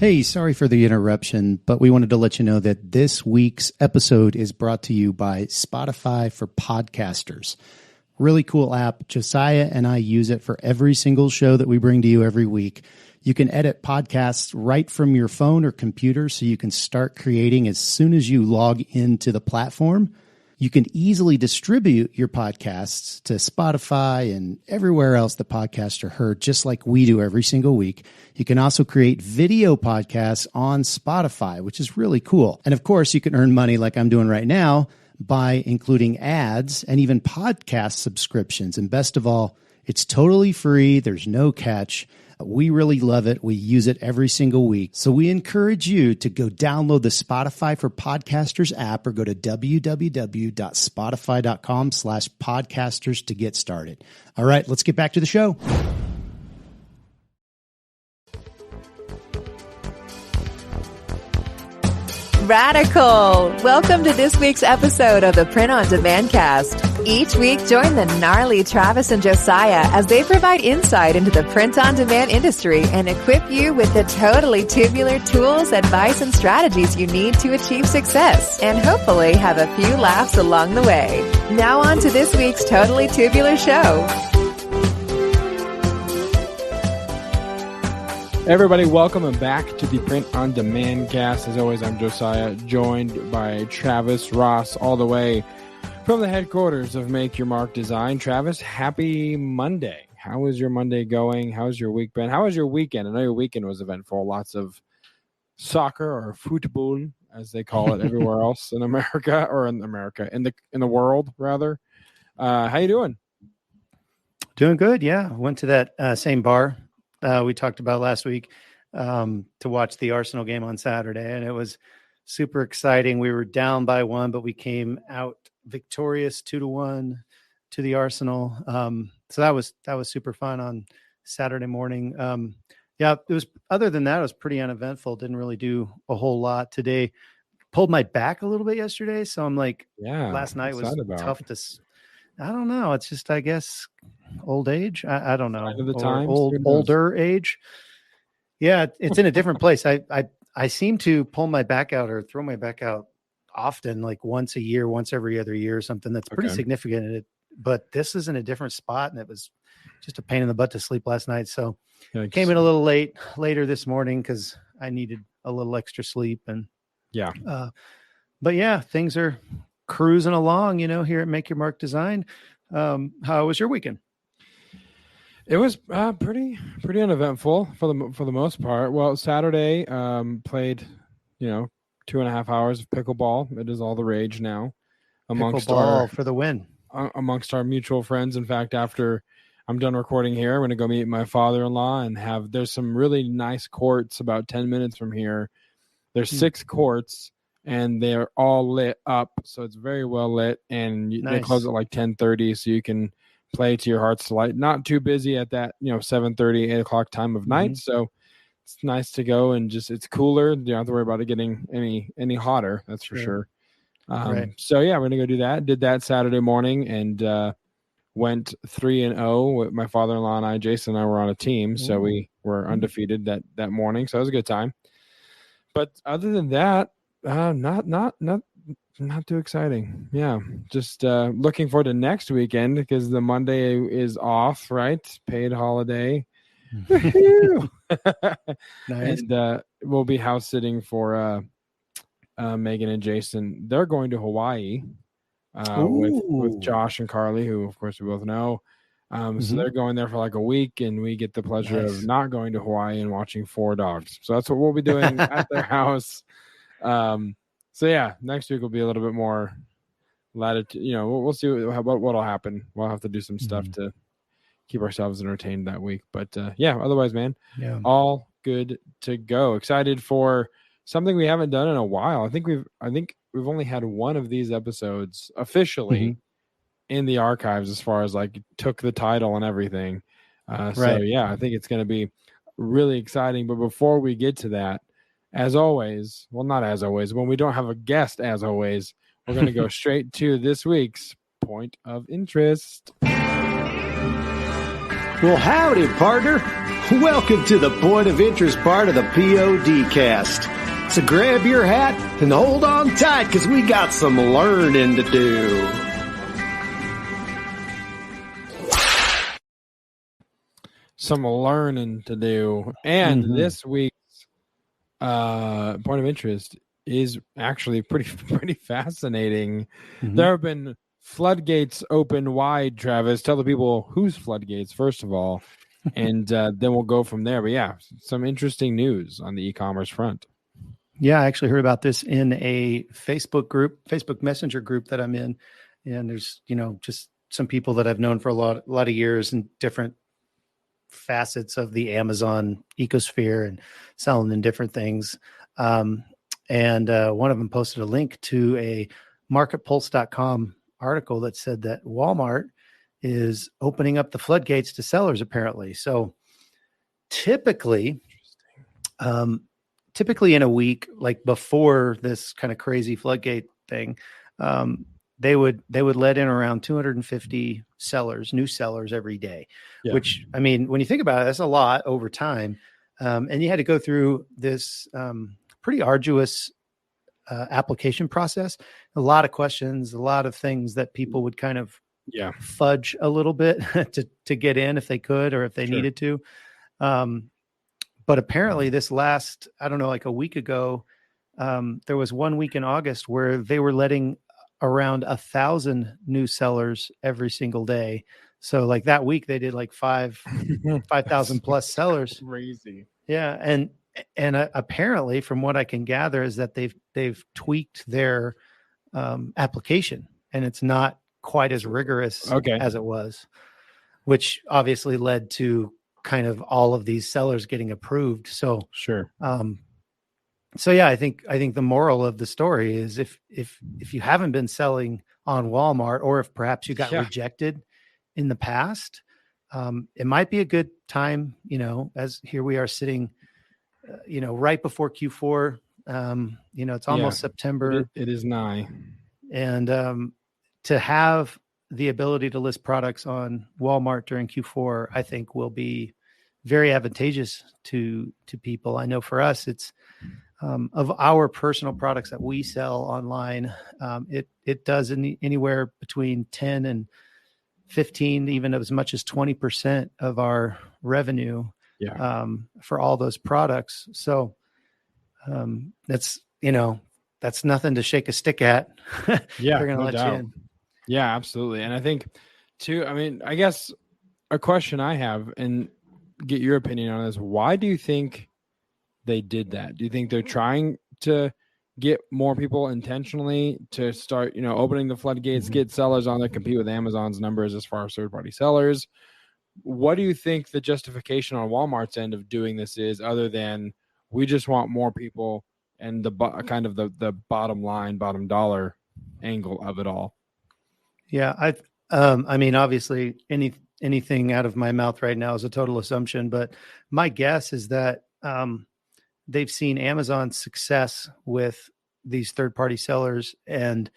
Hey, sorry for the interruption, but we wanted to let you know that this week's episode is brought to you by Spotify for Podcasters. Really cool app. Josiah and I use it for every single show that we bring to you every week. You can edit podcasts right from your phone or computer, so you can start creating as soon as you log into the platform. You can easily distribute your podcasts to Spotify and everywhere else the podcasts are heard, just like we do every single week. You can also create video podcasts on Spotify, which is really cool. And of course, you can earn money like I'm doing right now by including ads and even podcast subscriptions. And best of all, it's totally free. There's no catch. We really love it. We use it every single week. So we encourage you to go download the Spotify for Podcasters app or go to www.spotify.com/podcasters to get started. All right, let's get back to the show. Radical! Welcome to this week's episode of the Print on Demand Cast. Each week, join the gnarly Travis and Josiah as they provide insight into the print on demand industry and equip you with the totally tubular tools, advice, and strategies you need to achieve success and hopefully have a few laughs along the way. Now on to this week's Totally Tubular show. Everybody, welcome back to the Print on Demand Cast. As always, I'm Josiah, joined by Travis Ross, all the way from the headquarters of Make Your Mark Design. Travis, happy Monday. How is your Monday going? How's your week been? How was your weekend? I know your weekend was eventful. Lots of soccer or football, as they call it everywhere else in America, or in the world rather. How you doing? Doing good. Yeah, went to that same bar we talked about last week to watch the Arsenal game on Saturday, and it was super exciting. We were down by 1, but we came out victorious 2-1 to the Arsenal. So that was super fun on Saturday morning. Yeah, it was. Other than that, it was pretty uneventful. Didn't really do a whole lot today. Pulled my back a little bit yesterday, so I'm like, last night was tough to. I don't know. It's just, I guess, old age. I don't know. Older age. Yeah, it's in a different place. I seem to pull my back out or throw my back out often, like once a year, once every other year or something. That's pretty significant. But this is in a different spot, and it was just a pain in the butt to sleep last night. So came in a little later this morning because I needed a little extra sleep. And but yeah, things are cruising along, here at Make Your Mark Design. How was your weekend? It was pretty uneventful for the most part. Well, Saturday played 2.5 hours of pickleball. It is all the rage now amongst for the win amongst our mutual friends. In fact, after I'm done recording here, I'm going to go meet my father-in-law and there's some really nice courts about 10 minutes from here. There's 6 courts. And they're all lit up, so it's very well lit. And they close at like 10:30, so you can play to your heart's delight. Not too busy at that 7:30, 8 o'clock time of night. So it's nice to go and it's cooler. You don't have to worry about it getting any hotter. That's for sure. So yeah, we're gonna go do that. Did that Saturday morning and went 3-0 with my father-in-law and I. Jason and I were on a team, so we were undefeated that morning. So it was a good time. But other than that. Not too exciting. Yeah, just looking forward to next weekend because the Monday is off, right? Paid holiday. Nice. And we'll be house sitting for Megan and Jason. They're going to Hawaii with Josh and Carly, who of course we both know. So they're going there for like a week, and we get the pleasure of not going to Hawaii and watching 4 dogs. So that's what we'll be doing at their house. So yeah, next week will be a little bit more latitude. We'll see what'll happen. We'll have to do some stuff to keep ourselves entertained that week. But otherwise, man, all good to go. Excited for something we haven't done in a while. I think we've only had one of these episodes officially in the archives as far as like took the title and everything. So yeah, I think it's going to be really exciting. But before we get to that, as always, well, not as always, when we don't have a guest, as always, we're going to go straight to this week's point of interest. Well, howdy, partner. Welcome to the Point of Interest part of the POD cast. So grab your hat and hold on tight because we got some learning to do. Some learning to do. And this week's Point of Interest is actually pretty fascinating. There have been floodgates open wide, Travis. Tell the people whose floodgates, first of all, and then we'll go from there. But yeah, some interesting news on the e-commerce front. Yeah, I actually heard about this in a Facebook Messenger group that I'm in. And there's, just some people that I've known for a lot of years and different facets of the Amazon ecosphere and selling in different things. And one of them posted a link to a marketpulse.com article that said that Walmart is opening up the floodgates to sellers, apparently. So typically in a week, like before this kind of crazy floodgate thing, they would let in around 250 new sellers every day, which, I mean, when you think about it, that's a lot over time. And you had to go through this pretty arduous application process, a lot of questions, a lot of things that people would kind of fudge a little bit to get in if they could or if they needed to. But apparently this last, I don't know, like a week ago, there was 1 week in August where they were letting around 1,000 new sellers every single day. So like that week they did like 5,000 plus sellers. Crazy. Yeah. And apparently from what I can gather is that they've tweaked their application and it's not quite as rigorous as it was, which obviously led to kind of all of these sellers getting approved. So sure. So yeah, I think the moral of the story is if you haven't been selling on Walmart, or if perhaps you got rejected in the past, it might be a good time, as here we are sitting, right before Q4, it's almost September. It is nigh. And to have the ability to list products on Walmart during Q4, I think will be very advantageous to people. I know for us, it's of our personal products that we sell online, it does anywhere between 10 and 15, even as much as 20% of our revenue for all those products. So that's nothing to shake a stick at. Yeah, they're going to let you in. Yeah, absolutely. And I think too, I guess a question I have, and get your opinion on this, why do you think they did that? Do you think they're trying to get more people intentionally to start, opening the floodgates, get sellers on there, compete with Amazon's numbers as far as third-party sellers? What do you think the justification on Walmart's end of doing this is, other than we just want more people and the kind of the bottom line, bottom dollar angle of it all? Yeah, obviously anything out of my mouth right now is a total assumption, but my guess is that they've seen Amazon's success with these third-party sellers, and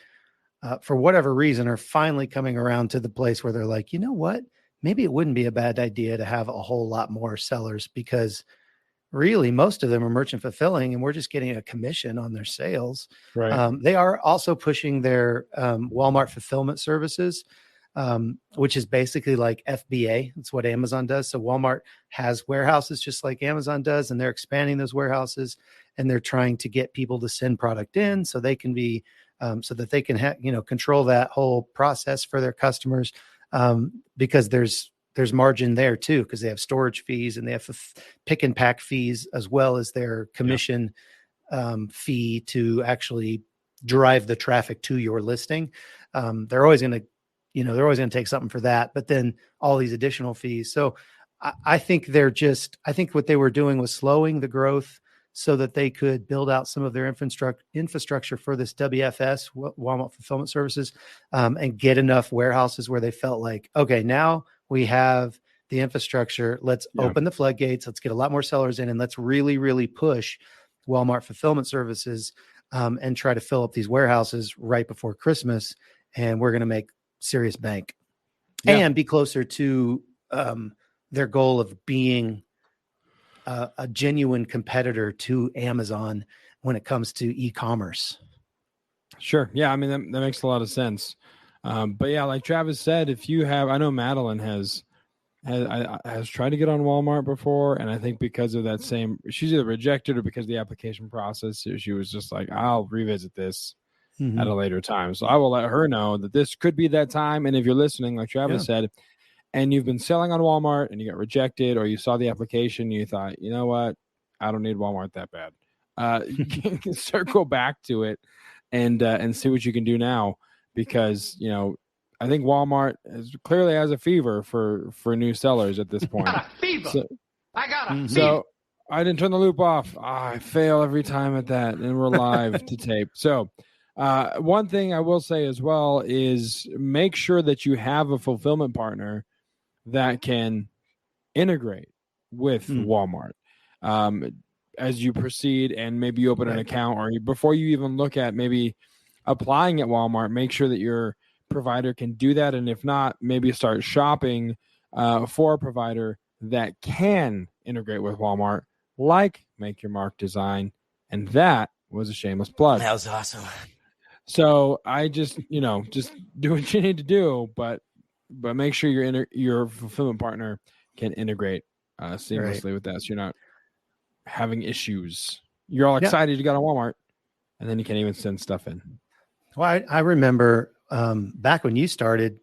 for whatever reason are finally coming around to the place where they're like, you know what, maybe it wouldn't be a bad idea to have a whole lot more sellers, because really most of them are merchant fulfilling and we're just getting a commission on their sales. Right. They are also pushing their Walmart fulfillment services, which is basically like FBA. That's what Amazon does. So Walmart has warehouses just like Amazon does, and they're expanding those warehouses, and they're trying to get people to send product in so they can be, so that they can control that whole process for their customers, because there's margin there too, because they have storage fees and they have pick and pack fees, as well as their commission fee to actually drive the traffic to your listing. They're always going to take something for that, but then all these additional fees. So I think what they were doing was slowing the growth so that they could build out some of their infrastructure for this WFS, Walmart Fulfillment Services, and get enough warehouses where they felt like, okay, now we have the infrastructure. Let's open the floodgates. Let's get a lot more sellers in, and let's really, really push Walmart Fulfillment Services and try to fill up these warehouses right before Christmas. And we're going to make serious bank and be closer to their goal of being a genuine competitor to Amazon when it comes to e-commerce. Sure. Yeah. I mean, that makes a lot of sense. But yeah, like Travis said, if you have, I know Madeline has tried to get on Walmart before. And I think because of that she's either rejected or because of the application process, she was just like, I'll revisit this at a later time. So I will let her know that this could be that time. And if you're listening, like Travis said, and you've been selling on Walmart and you got rejected, or you saw the application, and you thought, you know what, I don't need Walmart that bad. You can circle back to it and see what you can do now, because I think Walmart clearly has a fever for new sellers at this point. I got a fever. So I didn't turn the loop off. I fail every time at that, and we're live to tape. So one thing I will say as well is make sure that you have a fulfillment partner that can integrate with Walmart as you proceed, and maybe you open an account, or before you even look at maybe applying at Walmart, make sure that your provider can do that. And if not, maybe start shopping for a provider that can integrate with Walmart, like Make Your Mark Design. And that was a shameless plug. That was awesome. So I just do what you need to do, but make sure your fulfillment partner can integrate seamlessly with that, so you're not having issues. You're all excited you got on Walmart, and then you can't even send stuff in. Well, I remember back when you started,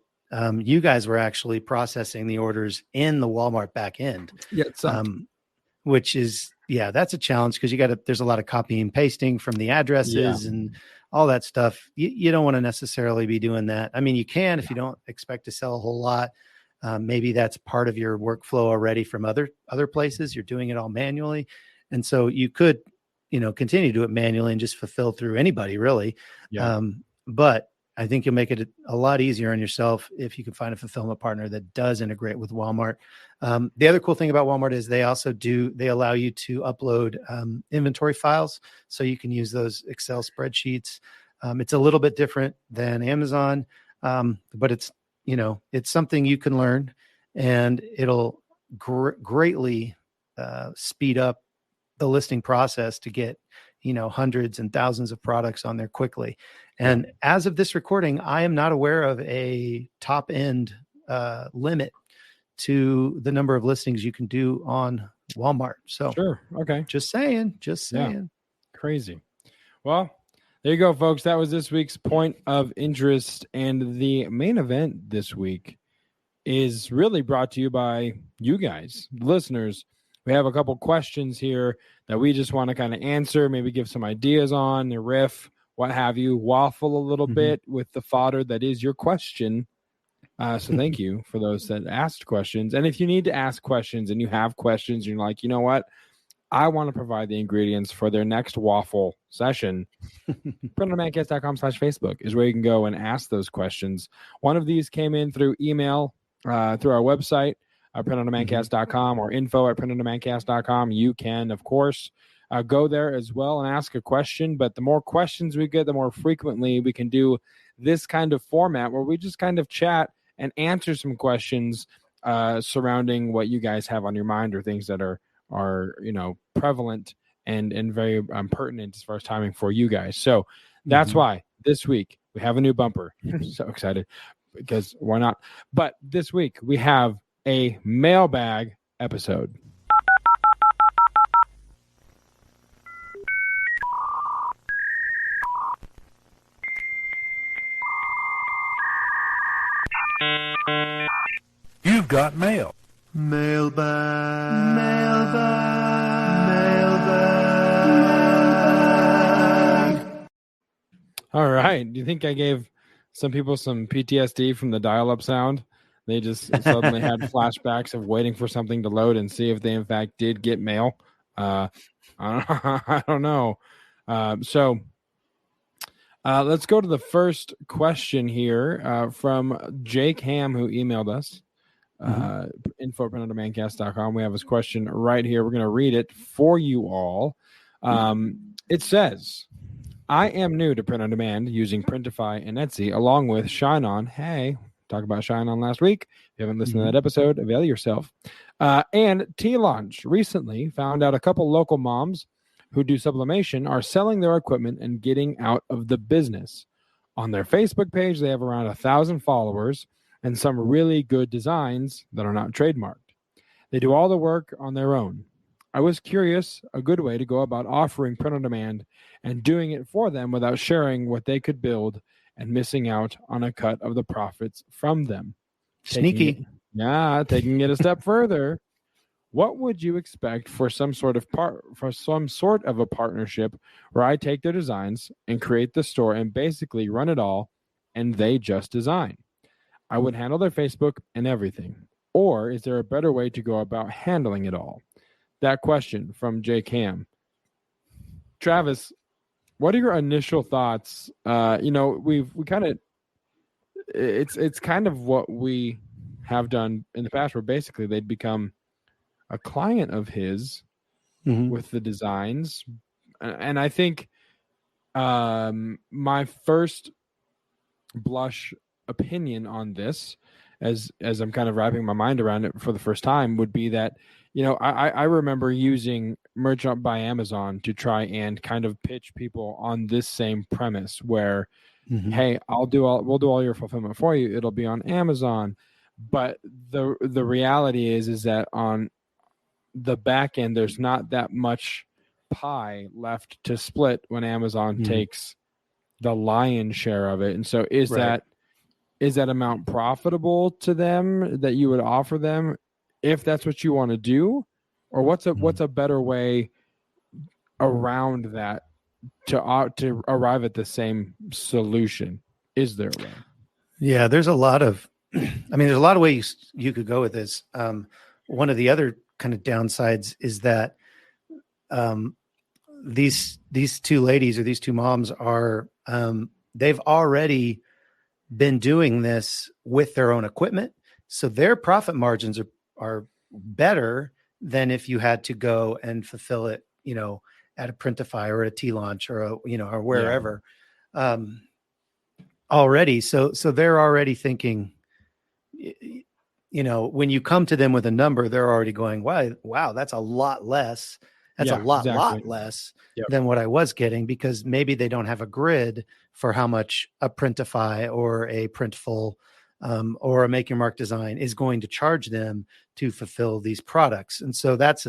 you guys were actually processing the orders in the Walmart back end. Yeah, which is, that's a challenge, because there's a lot of copying and pasting from the addresses and all that stuff. You don't want to necessarily be doing that. I mean, you can if you don't expect to sell a whole lot. Maybe that's part of your workflow already from other places. You're doing it all manually. And so you could, continue to do it manually and just fulfill through anybody, really. Yeah. But I think you'll make it a lot easier on yourself if you can find a fulfillment partner that does integrate with Walmart. The other cool thing about Walmart is they allow you to upload inventory files, so you can use those Excel spreadsheets. It's a little bit different than Amazon, but it's something you can learn, and it'll greatly speed up the listing process to get hundreds and thousands of products on there quickly. And as of this recording, I am not aware of a top end limit to the number of listings you can do on Walmart. So sure. Okay. Just saying. Yeah. Crazy. Well, there you go, folks. That was this week's point of interest. And the main event this week is really brought to you by you guys, listeners. We have a couple questions here that we just want to kind of answer, maybe give some ideas on the riff, what have you, waffle a little bit with the fodder that is your question. So thank you for those that asked questions. And if you need to ask questions and you have questions, you're like, you know what? I want to provide the ingredients for their next waffle session. PrintOnDemandCast.com/Facebook is where you can go and ask those questions. One of these came in through email, through our website, PrintOnDemandCast.com, or info@PrintOnDemandCast.com. You can, of course, go there as well and ask a question. But the more questions we get, the more frequently we can do this kind of format where we just kind of chat and answer some questions surrounding what you guys have on your mind, or things that are prevalent and very pertinent as far as timing for you guys. So that's why this week we have a new bumper. So excited, because why not? But this week we have a mailbag episode. You've got mail. Mailbag. All right. Do you think I gave some people some PTSD from the dial-up sound? They just suddenly had flashbacks of waiting for something to load and see if they in fact did get mail. I don't know. So let's go to the first question here from Jake Ham, who emailed us. info@PrintOnDemandCast.com. We have his question right here. We're going to read it for you all. It says, I am new to print on demand using Printify and Etsy along with Shine On. Hey, Talk about Shine on last week. If you haven't listened to that episode, avail yourself. And T-Launch recently found out a couple local moms who do sublimation are selling their equipment and getting out of the business. On their Facebook page, they have around 1,000 followers and some really good designs that are not trademarked. They do all the work on their own. I was curious, a good way to go about offering print on demand and doing it for them without sharing what they could build and missing out on a cut of the profits from them. Sneaky. Taking it a step further. What would you expect for some sort of a partnership where I take their designs and create the store and basically run it all and they just design? I would handle their Facebook and everything. Or is there a better way to go about handling it all? That question from J Cam. Travis, what are your initial thoughts? It's kind of what we have done in the past, where basically they'd become a client of his with the designs. And I think my first blush opinion on this, as I'm kind of wrapping my mind around it for the first time, would be that, I remember using Merch Up by Amazon to try and kind of pitch people on this same premise where, hey, we'll do all your fulfillment for you. It'll be on Amazon. But the reality is that on the back end, there's not that much pie left to split when Amazon takes the lion's share of it. And so is that amount profitable to them that you would offer them if that's what you want to do? Or what's a better way around that to arrive at the same solution? Is there a way? Yeah, there's a lot of ways you could go with this. One of the other kind of downsides is that these two ladies or these two moms are they've already been doing this with their own equipment, so their profit margins are better than if you had to go and fulfill it, at a Printify or at a T-Launch or or wherever already. So they're already thinking, when you come to them with a number, they're already going, wow, that's a lot less. That's a lot less than what I was getting, because maybe they don't have a grid for how much a Printify or a Printful or a Make Your Mark design is going to charge them to fulfill these products. And so that's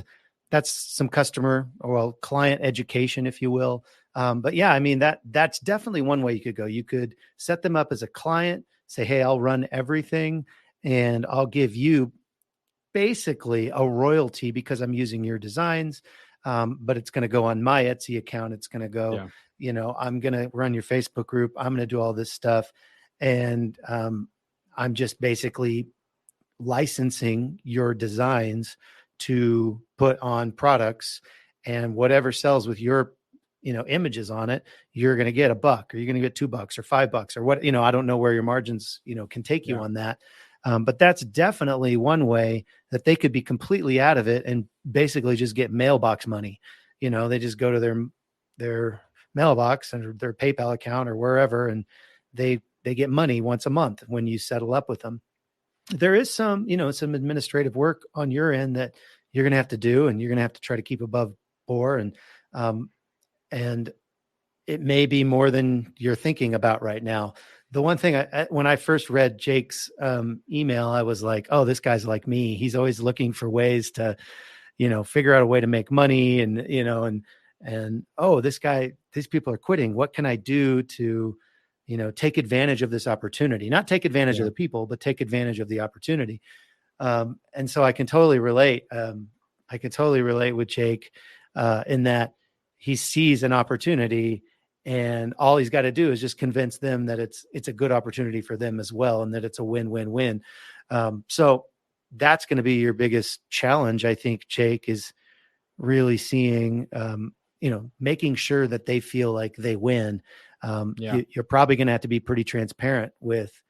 some client education, if you will. But yeah, that's definitely one way you could go. You could set them up as a client, say, hey, I'll run everything and I'll give you basically a royalty because I'm using your designs. But it's going to go on my Etsy account. It's going to go, I'm going to run your Facebook group. I'm going to do all this stuff. And I'm just basically licensing your designs to put on products, and whatever sells with your, images on it, you're going to get $1, or you're going to get $2 or $5 or what, I don't know where your margins, can take you on that. But that's definitely one way that they could be completely out of it and basically just get mailbox money. They just go to their mailbox and their PayPal account or wherever, and they get money once a month when you settle up with them. There is some administrative work on your end that you're going to have to do, and you're going to have to try to keep above board. And it may be more than you're thinking about right now. The one thing when I first read Jake's email, I was like, oh, this guy's like me. He's always looking for ways to, figure out a way to make money and oh, these people are quitting. What can I do to, take advantage of this opportunity? Not take advantage of the people, but take advantage of the opportunity. And so I can totally relate. I can totally relate with Jake in that he sees an opportunity, and all he's got to do is just convince them that it's a good opportunity for them as well, and that it's a win-win-win. So that's going to be your biggest challenge, I think, Jake, is really seeing, making sure that they feel like they win. You're probably going to have to be pretty transparent with,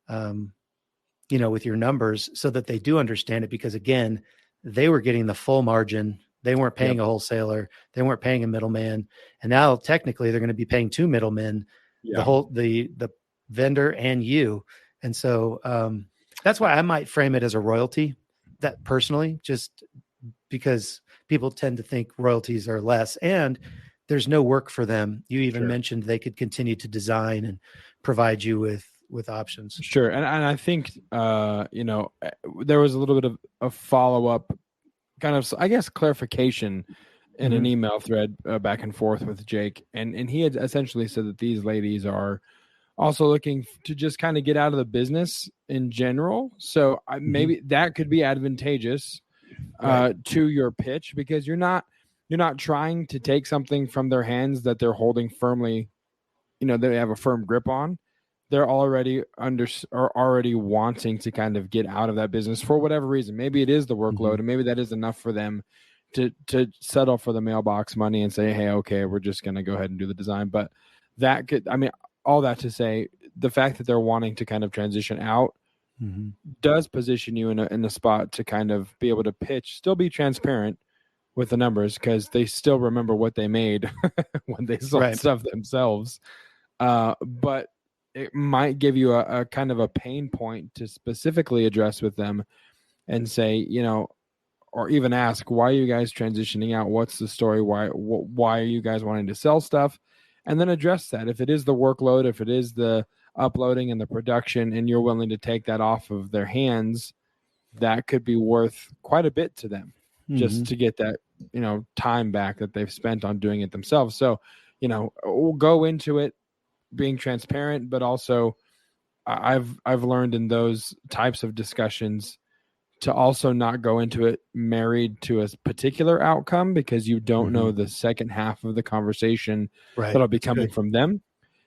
with your numbers so that they do understand it, because again, they were getting the full margin. They weren't paying a wholesaler. They weren't paying a middleman. And now technically they're going to be paying two middlemen, the vendor and you. And so that's why I might frame it as a royalty, that personally, just because people tend to think royalties are less and there's no work for them. You even mentioned they could continue to design and provide you with options. Sure. And I think, there was a little bit of a follow-up kind of, I guess, clarification in an email thread back and forth with Jake. And he had essentially said that these ladies are also looking to just kind of get out of the business in general. So maybe that could be advantageous to your pitch, because you're not trying to take something from their hands that they're holding firmly, they have a firm grip on. They're already already wanting to kind of get out of that business for whatever reason. Maybe it is the workload, and maybe that is enough for them to settle for the mailbox money and say, hey, okay, we're just going to go ahead and do the design. But that could, all that to say, the fact that they're wanting to kind of transition out does position you in a spot to kind of be able to pitch, still be transparent with the numbers, because they still remember what they made when they sold stuff themselves. But it might give you a kind of a pain point to specifically address with them and say, or even ask, why are you guys transitioning out? What's the story? Why are you guys wanting to sell stuff? And then address that. If it is the workload, if it is the uploading and the production, and you're willing to take that off of their hands, that could be worth quite a bit to them just to get that, time back that they've spent on doing it themselves. So, we'll go into it being transparent, but also I've learned in those types of discussions to also not go into it married to a particular outcome, because you don't know the second half of the conversation that'll be coming from them.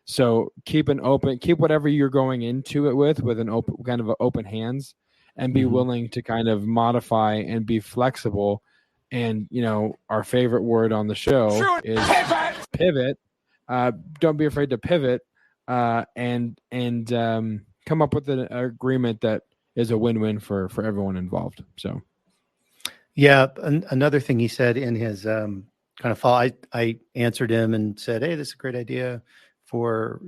So keep whatever you're going into it with an open, kind of an open hands, and be willing to kind of modify and be flexible. And, our favorite word on the show is pivot. Don't be afraid to pivot and come up with an agreement that is a win-win for everyone involved. So, yeah. Another thing he said in his kind of fall, I answered him and said, hey, this is a great idea for,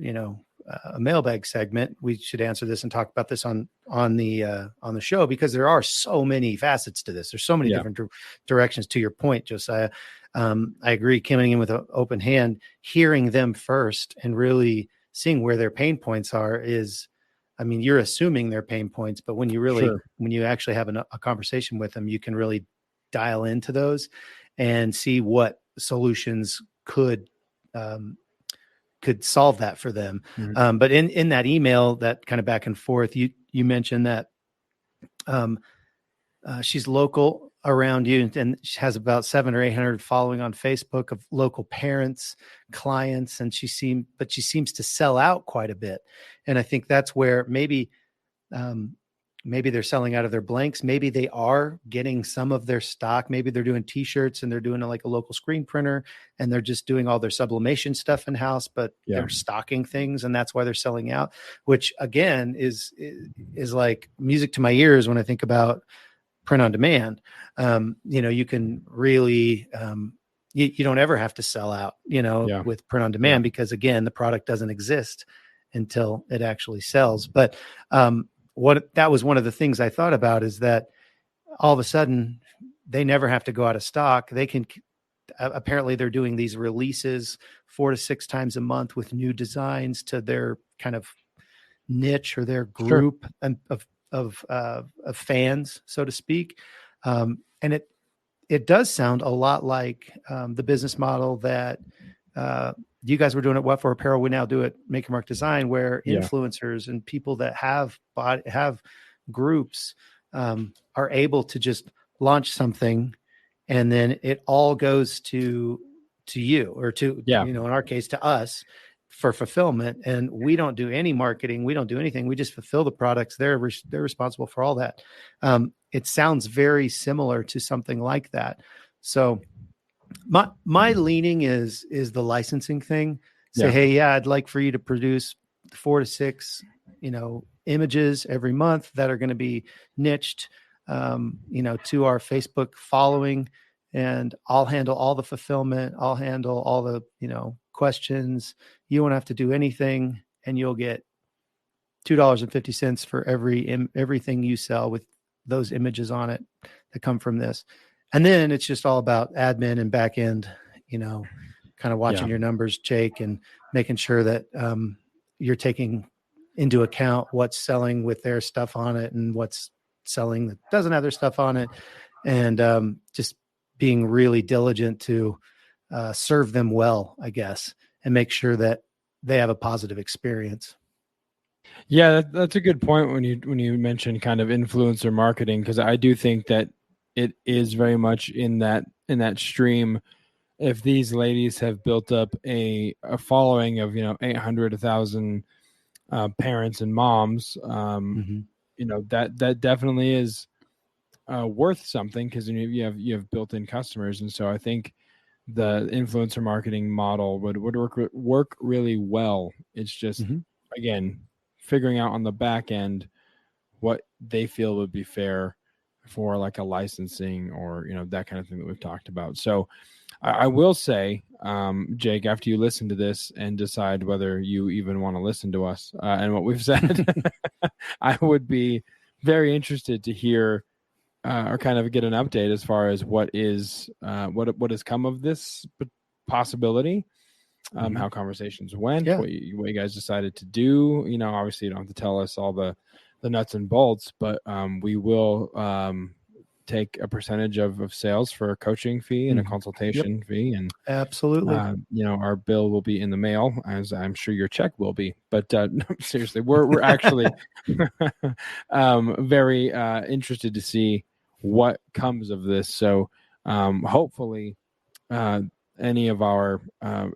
a mailbag segment. We should answer this and talk about this on the show, because there are so many facets to this. There's so many different directions. To your point, Josiah, I agree. Coming in with an open hand, hearing them first and really seeing where their pain points are is, you're assuming their pain points, but when you really, when you actually have a conversation with them, you can really dial into those and see what solutions could solve that for them. But in that email, that kind of back and forth, you mentioned that she's local around you, and she has about 700 or 800 following on Facebook of local parents, clients, and she seems to sell out quite a bit. And I think that's where maybe they're selling out of their blanks. Maybe they are getting some of their stock. Maybe they're doing t-shirts and they're doing like a local screen printer, and they're just doing all their sublimation stuff in house, but they're stocking things. And that's why they're selling out, which again is like music to my ears when I think about print on demand. You can really, you don't ever have to sell out, with print on demand, because again, the product doesn't exist until it actually sells. But, that was one of the things I thought about, is that all of a sudden they never have to go out of stock. They can, apparently they're doing these releases 4 to 6 times a month with new designs to their kind of niche or their group of fans, so to speak. And it does sound a lot like the business model that you guys were doing at What For Apparel. We now do it Make Your Mark Design, where influencers and people that have groups are able to just launch something, and then it all goes to you, or to in our case to us, for fulfillment. And we don't do any marketing. We don't do anything. We just fulfill the products. They're responsible for all that. It sounds very similar to something like that. So my leaning is the licensing thing. Say, hey, I'd like for you to produce 4 to 6, images every month that are going to be niched, to our Facebook following, and I'll handle all the fulfillment. I'll handle all the, questions. You won't have to do anything, and you'll get $2.50 for everything you sell with those images on it that come from this. And then it's just all about admin and back end, kind of watching your numbers, Jake, and making sure that you're taking into account what's selling with their stuff on it and what's selling that doesn't have their stuff on it. And just being really diligent to serve them well, I guess, and make sure that they have a positive experience. Yeah, that's a good point when you mention kind of influencer marketing, because I do think that it is very much in that stream. If these ladies have built up a following of 800, 1,000 parents and moms, that definitely is worth something, because you have built-in customers. And so I think the influencer marketing model would work really well. It's just again, figuring out on the back end what they feel would be fair for like a licensing or that kind of thing that we've talked about. So I will say, Jake, after you listen to this and decide whether you even want to listen to us and what we've said, I would be very interested to hear or kind of get an update as far as what has come of this possibility, how conversations went, what you guys decided to do. Obviously you don't have to tell us all the nuts and bolts, but we will take a percentage of sales for a coaching fee and a consultation fee. And absolutely, our bill will be in the mail, as I'm sure your check will be. But no, seriously, we're actually very interested to see what comes of this. So hopefully any of our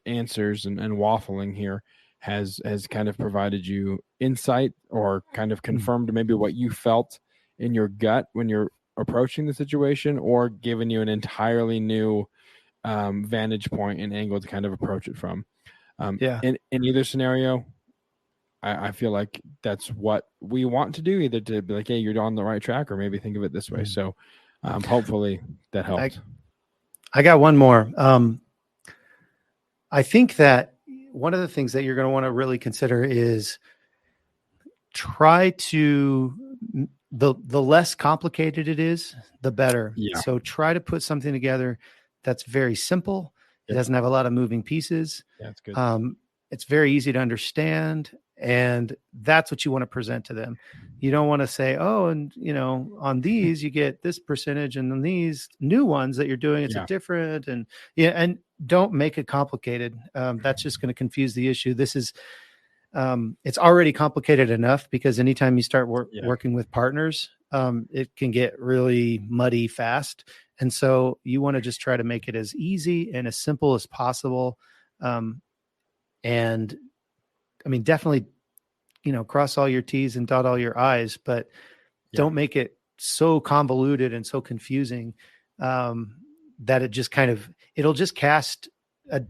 answers and waffling here has kind of provided you insight or kind of confirmed maybe what you felt in your gut when you're approaching the situation, or given you an entirely new vantage point and angle to kind of approach it from. In either scenario, I feel like that's what we want to do, either to be like, hey, you're on the right track, or maybe think of it this way. So hopefully that helps. I got one more. I think that one of the things that you're going to want to really consider is try to, the less complicated it is, the better. Yeah. So try to put something together that's very simple. It doesn't have a lot of moving pieces. Yeah, that's good. It's very easy to understand, and that's what you want to present to them. You don't want to say, oh, and on these you get this percentage, and on these new ones that you're doing, it's a different, and don't make it complicated. That's just going to confuse the issue. This is, it's already complicated enough, because anytime you start working with partners, it can get really muddy fast. And so you want to just try to make it as easy and as simple as possible. And I mean, definitely, cross all your T's and dot all your I's, but don't make it so convoluted and so confusing that it just it'll just cast a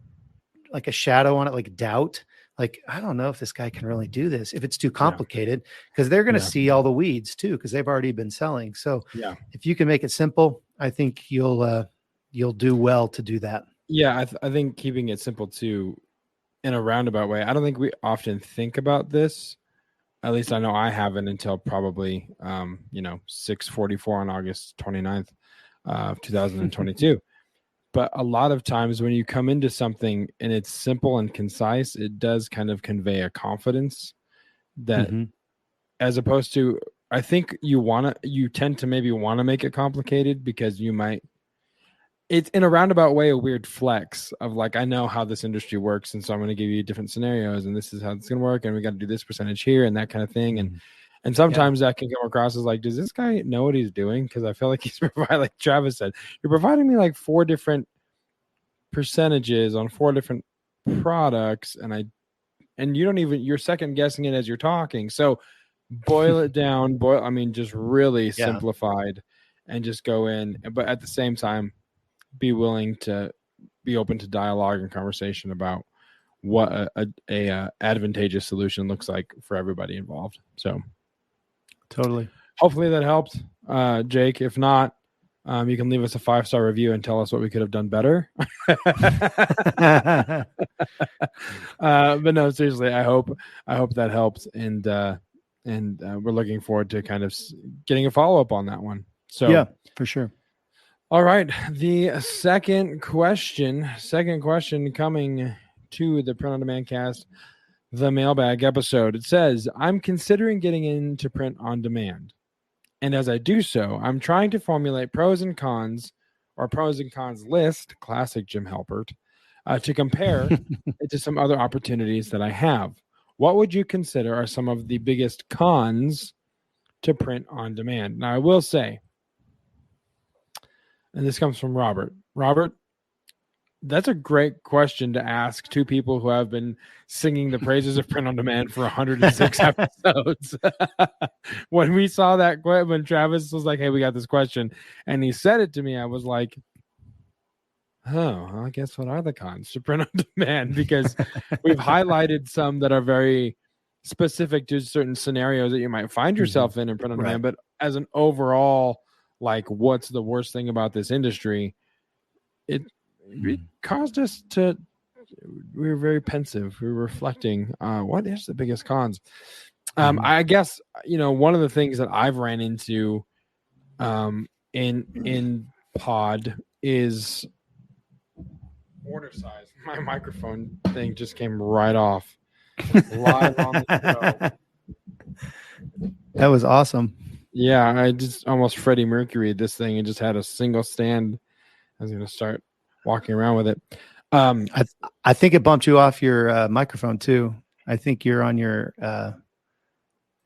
shadow on it, like doubt. Like, I don't know if this guy can really do this if it's too complicated, because they're going to see all the weeds too, because they've already been selling. So if you can make it simple, I think you'll do well to do that. Yeah. I think keeping it simple too, in a roundabout way. I don't think we often think about this. At least I know I haven't until probably, 6:44 on August 29th, 2022. But a lot of times when you come into something and it's simple and concise, it does kind of convey a confidence that, as opposed to, I think you tend to maybe want to make it complicated, because it's in a roundabout way a weird flex of like, I know how this industry works, and so I'm going to give you different scenarios, and this is how it's going to work, and we got to do this percentage here and that kind of thing. And sometimes that can come across as like, does this guy know what he's doing? Because I feel like he's providing, like Travis said, you're providing me like 4 different percentages on 4 different products, and you don't even, you're second guessing it as you're talking. So boil it down, just really simplified, and just go in, but at the same time, be willing to be open to dialogue and conversation about what a advantageous solution looks like for everybody involved. So totally. Hopefully that helped, Jake. If not, you can leave us a 5-star review and tell us what we could have done better. But no, seriously, I hope that helped. And we're looking forward to kind of getting a follow-up on that one. So yeah, for sure. All right. The second question coming to the Print on Demand cast, the mailbag episode. It says, I'm considering getting into print on demand. And as I do so, I'm trying to formulate pros and cons list, classic Jim Halpert, to compare it to some other opportunities that I have. What would you consider are some of the biggest cons to print on demand? Now, I will say, and this comes from Robert. Robert, that's a great question to ask two people who have been singing the praises of print on demand for 106 episodes. When we saw that, when Travis was like, hey, we got this question, and he said it to me, I was like, oh, well, I guess what are the cons to print on demand? Because we've highlighted some that are very specific to certain scenarios that you might find yourself in print on demand. But as an overall, like, what's the worst thing about this industry? It caused us to, we were very pensive. We were reflecting, what is the biggest cons? I guess, one of the things that I've ran into in pod is order size. My microphone thing just came right off. Live on the show. That was awesome. Yeah, I just almost Freddie Mercury this thing and just had a single stand. I was going to start walking around with it. I think it bumped you off your microphone too. I think you're on your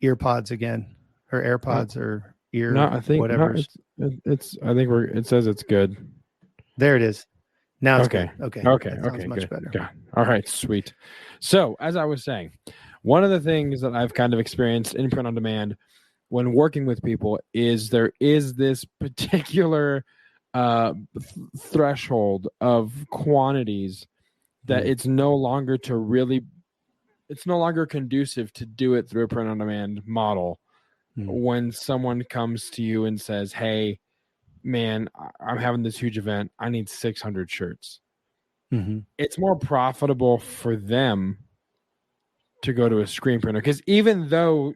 earpods again, or AirPods, or ear. No, I think whatever. No, it's. I think it says it's good. There it is. Now it's okay. Good. Okay. That sounds much good. better. God. All right. Sweet. So as I was saying, one of the things that I've kind of experienced in print on demand when working with people is there is this particular threshold of quantities that it's no longer conducive to do it through a print on demand model. When someone comes to you and says, hey, man, I'm having this huge event, I need 600 shirts. It's more profitable for them to go to a screen printer, because even though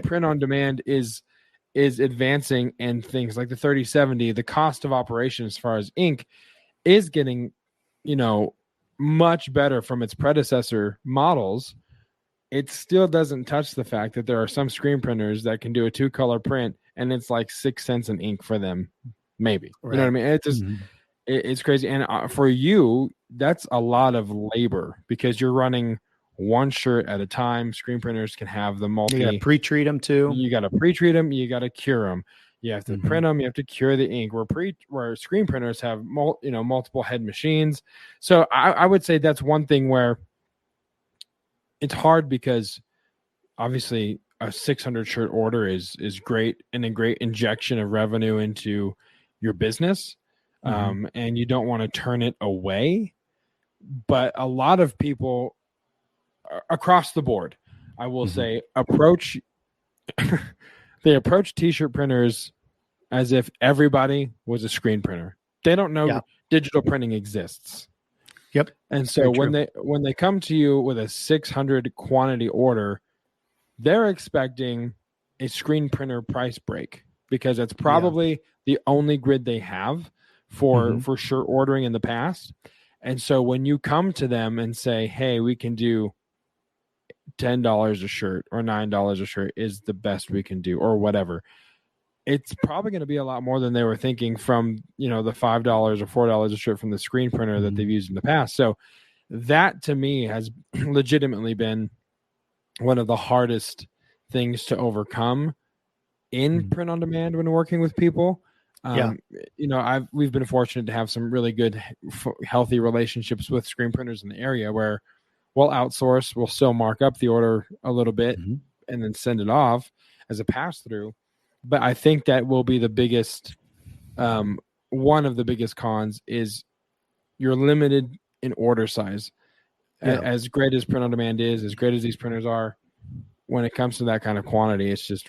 print on demand is advancing, and things like the 3070, the cost of operation as far as ink is getting, much better from its predecessor models, it still doesn't touch the fact that there are some screen printers that can do a 2-color print and it's like 6 cents an ink for them, maybe. You know what I mean? It's just it's crazy. And for you, that's a lot of labor, because you're running one shirt at a time. Screen printers can have the multi. You got to pre-treat them too. You got to pre-treat them. You got to cure them. You have to print them. You have to cure the ink. Where screen printers have multiple head machines. So I would say that's one thing where it's hard, because obviously a 600 shirt order is great, and a great injection of revenue into your business. And you don't want to turn it away. But a lot of people across the board, I will say, they approach t-shirt printers as if everybody was a screen printer. They don't know digital printing exists. Yep. And so when they come to you with a 600 quantity order, they're expecting a screen printer price break, because that's probably the only grid they have for shirt ordering in the past. And so when you come to them and say, hey, we can do $10 a shirt or $9 a shirt is the best we can do, or whatever, it's probably going to be a lot more than they were thinking from, the $5 or $4 a shirt from the screen printer that they've used in the past. So that, to me, has legitimately been one of the hardest things to overcome in print on demand when working with people. We've been fortunate to have some really good, healthy relationships with screen printers in the area where we'll outsource, we'll still mark up the order a little bit and then send it off as a pass-through. But I think that will be the biggest, one of the biggest cons is you're limited in order size. As great as print on demand is, as great as these printers are, when it comes to that kind of quantity, it's just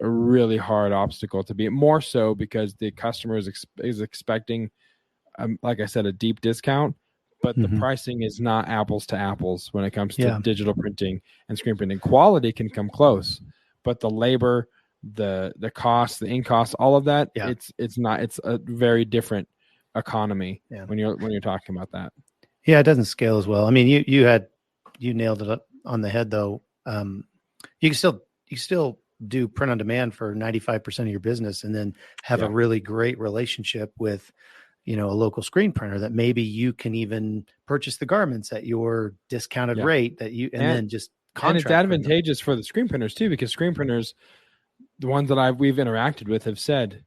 a really hard obstacle to beat. More so because the customer is expecting, like I said, a deep discount, but the pricing is not apples to apples when it comes to digital printing and screen printing. Quality can come close, but the labor, the cost, the in cost, all of that, it's a very different economy when you're talking about that. Yeah, it doesn't scale as well. I mean, you nailed it up on the head though. You can still do print on demand for 95% of your business, and then have a really great relationship with, a local screen printer that maybe you can even purchase the garments at your discounted rate then just contract. And it's advantageous for the screen printers too, because screen printers, the ones that we've interacted with, have said,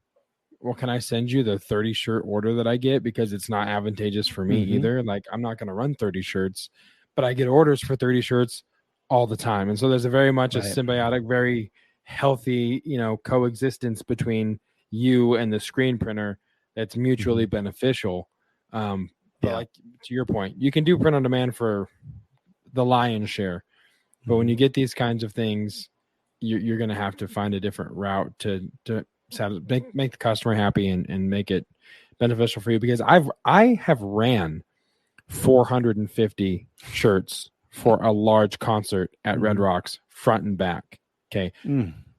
well, can I send you the 30 shirt order that I get? Because it's not advantageous for me either. Like, I'm not going to run 30 shirts, but I get orders for 30 shirts all the time. And so there's a very much a symbiotic, very healthy, coexistence between you and the screen printer that's mutually beneficial. But like, to your point, you can do print on demand for the lion's share, but when you get these kinds of things, you're going to have to find a different route to make the customer happy and make it beneficial for you. Because I have ran 450 shirts for a large concert at Red Rocks, front and back. Okay.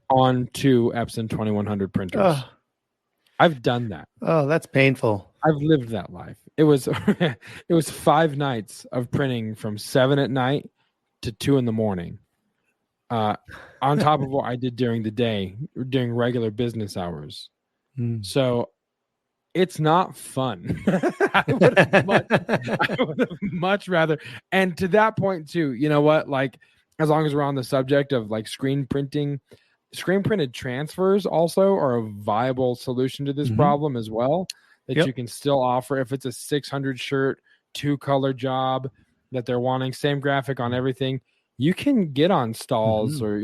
On 2 Epson 2100 printers. I've done that. Oh, that's painful. I've lived that life. It was 5 nights of printing from 7 at night to 2 in the morning. On top of what I did during the day, during regular business hours. So it's not fun. I would have much rather. And to that point too, you know what? Like, as long as we're on the subject of like screen printing, screen printed transfers also are a viable solution to this problem as well, that you can still offer if it's a 600 shirt, 2-color job that they're wanting, same graphic on everything. You can get on Stalls or,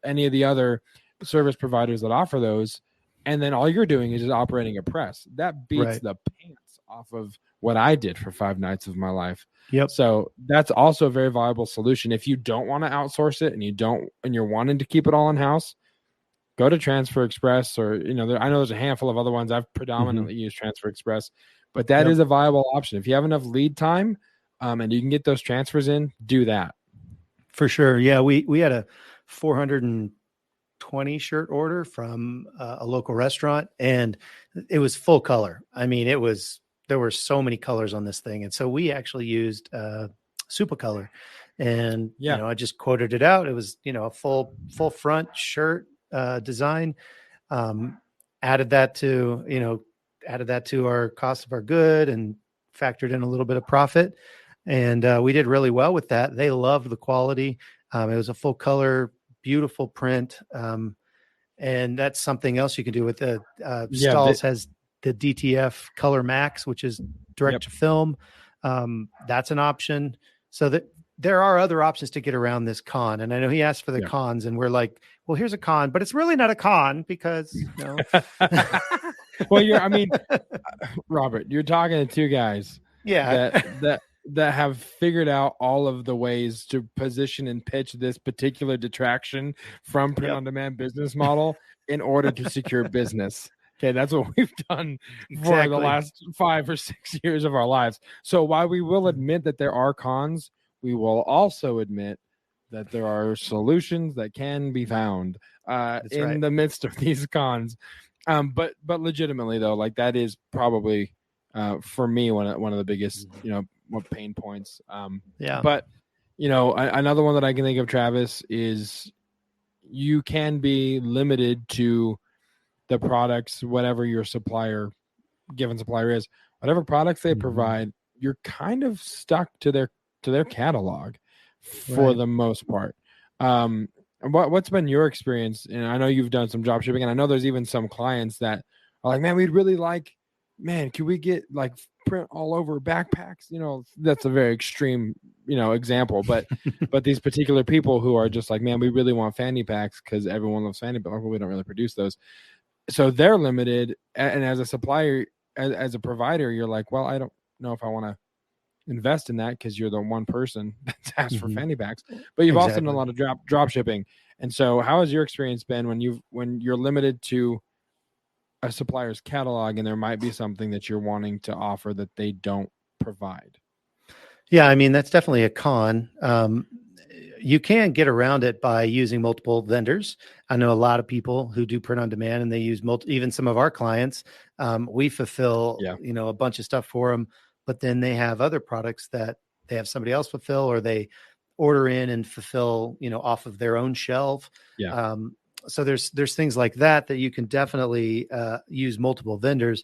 any of the other service providers that offer those. And then all you're doing is just operating a press. That beats the pants off of what I did for 5 nights of my life. So that's also a very viable solution. If you don't want to outsource it and you're wanting to keep it all in house, go to Transfer Express, or, I know there's a handful of other ones. I've predominantly used Transfer Express, but that is a viable option. If you have enough lead time and you can get those transfers in, do that. For sure. Yeah. We had a 420 shirt order from a local restaurant, and it was full color. I mean, there were so many colors on this thing. And so we actually used Super Color, and, I just quoted it out. It was, a full front shirt design, added that to our cost of our good and factored in a little bit of profit. And we did really well with that. They loved the quality. It was a full color, beautiful print. And that's something else you can do with the Stalls has the DTF Color Max, which is direct to film. That's an option. So that there are other options to get around this con. And I know he asked for the cons, and we're like, well, here's a con, but it's really not a con because, Well, Robert, you're talking to 2 guys that have figured out all of the ways to position and pitch this particular detraction from print on demand business model in order to secure business. Okay, that's what we've done for the last 5 or 6 years of our lives. So while we will admit that there are cons, we will also admit that there are solutions that can be found in the midst of these cons. But legitimately though, like, that is probably for me one of the biggest pain points. But another one that I can think of, Travis, is you can be limited to the products, whatever your given supplier is, whatever products they provide, you're kind of stuck to their catalog for the most part. What's been your experience? And I know you've done some drop shipping, and I know there's even some clients that are like, man, we'd really like, can we get like print all over backpacks? That's a very extreme, example, but these particular people who are just like, man, we really want fanny packs because everyone loves fanny packs. We don't really produce those. So they're limited. And as a supplier, as a provider, you're like, well, I don't know if I want to invest in that because you're the one person that's asked for fanny packs, but you've also done a lot of drop shipping. And so how has your experience been when you're limited to a supplier's catalog and there might be something that you're wanting to offer that they don't provide? Yeah, I mean, that's definitely a con. you can get around it by using multiple vendors. I know a lot of people who do print on demand, and they use even some of our clients. We fulfill, a bunch of stuff for them, but then they have other products that they have somebody else fulfill, or they order in and fulfill, off of their own shelf. Yeah. So there's things like that you can definitely use multiple vendors,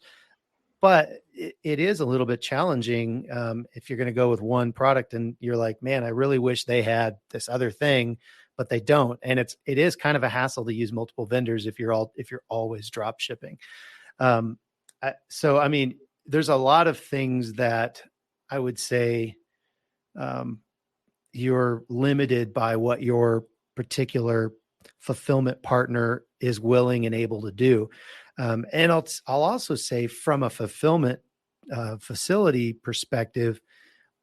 but it is a little bit challenging if you're going to go with one product and you're like, man, I really wish they had this other thing, but they don't. And it is kind of a hassle to use multiple vendors if you're always drop shipping. So, I mean, there's a lot of things that I would say you're limited by what your particular fulfillment partner is willing and able to do. And I'll also say, from a fulfillment facility perspective,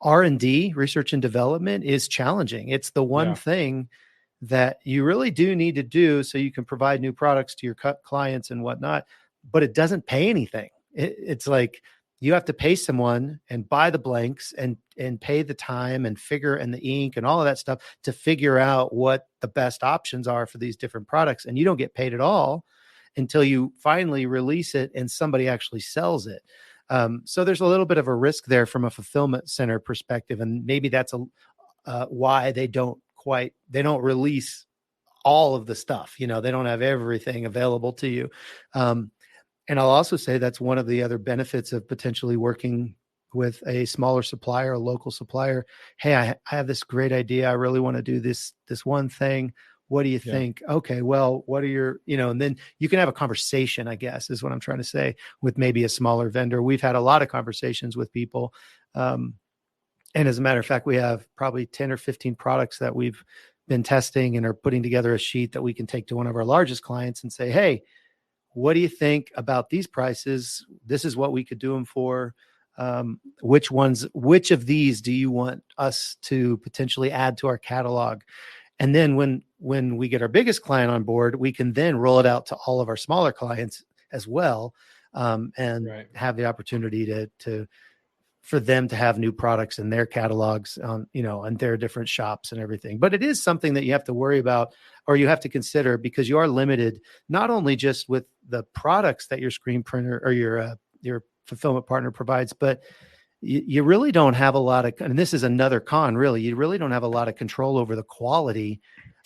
R&D, research and development, is challenging. It's the one thing that you really do need to do so you can provide new products to your clients and whatnot, but it doesn't pay anything. It's like you have to pay someone and buy the blanks and pay the time and the ink and all of that stuff to figure out what the best options are for these different products. And you don't get paid at all until you finally release it and somebody actually sells it. So there's a little bit of a risk there from a fulfillment center perspective. And maybe that's why they don't release all of the stuff. They don't have everything available to you. And I'll also say that's one of the other benefits of potentially working with a smaller supplier, a local supplier. Hey, I have this great idea. I really want to do this one thing. What do you think? Okay, well, what are your, and then you can have a conversation, I guess, is what I'm trying to say, with maybe a smaller vendor. We've had a lot of conversations with people. And as a matter of fact, we have probably 10 or 15 products that we've been testing and are putting together a sheet that we can take to one of our largest clients and say, hey, what do you think about these prices? This is what we could do them for. Which of these do you want us to potentially add to our catalog? And then when we get our biggest client on board, we can then roll it out to all of our smaller clients as well, and have the opportunity for them to have new products in their catalogs on their different shops and everything. But it is something that you have to worry about, or you have to consider, because you are limited not only just with the products that your screen printer or your fulfillment partner provides, but you really don't have a lot of, and this is another con, really, you really don't have a lot of control over the quality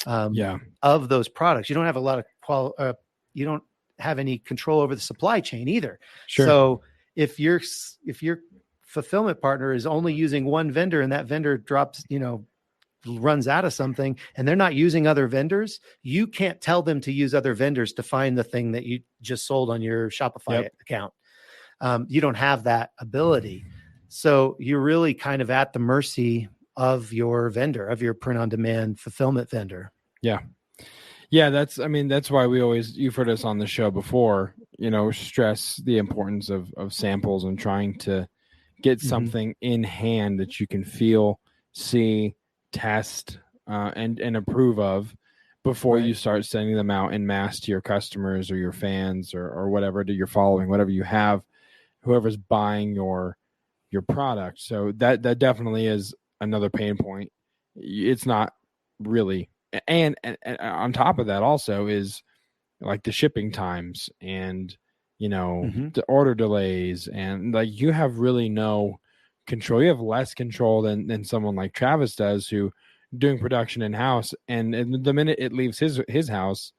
of those products. You don't have a lot of you don't have any control over the supply chain either. Sure. So if your fulfillment partner is only using one vendor and that vendor runs out of something and they're not using other vendors, you can't tell them to use other vendors to find the thing that you just sold on your Shopify account. You don't have that ability. So you're really kind of at the mercy of your vendor, of your print on demand fulfillment vendor. Yeah. Yeah. That's why you've heard us on the show before, stress the importance of samples and trying to get something in hand that you can feel, see, test, and approve of before you start sending them out en masse to your customers or your fans or whatever, to your following, whatever you have, whoever's buying your product. So that definitely is another pain point. It's not really, and on top of that also is like the shipping times and the order delays, and like you have really no control. You have less control than someone like Travis does, who doing production in house, and the minute it leaves his house,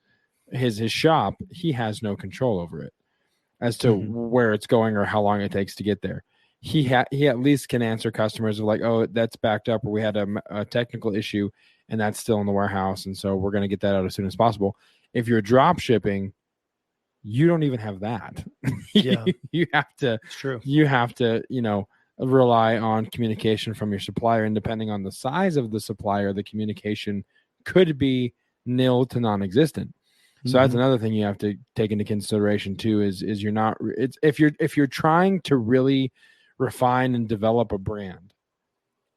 his shop, he has no control over it as to where it's going or how long it takes to get there. He at least can answer customers of like, oh, that's backed up, or we had a technical issue and that's still in the warehouse, and so we're going to get that out as soon as possible. If you're drop shipping, you don't even have that. You have to, it's true. You have to, rely on communication from your supplier, and depending on the size of the supplier, the communication could be nil to non-existent. So that's another thing you have to take into consideration too, is you're not, it's if you're trying to really refine and develop a brand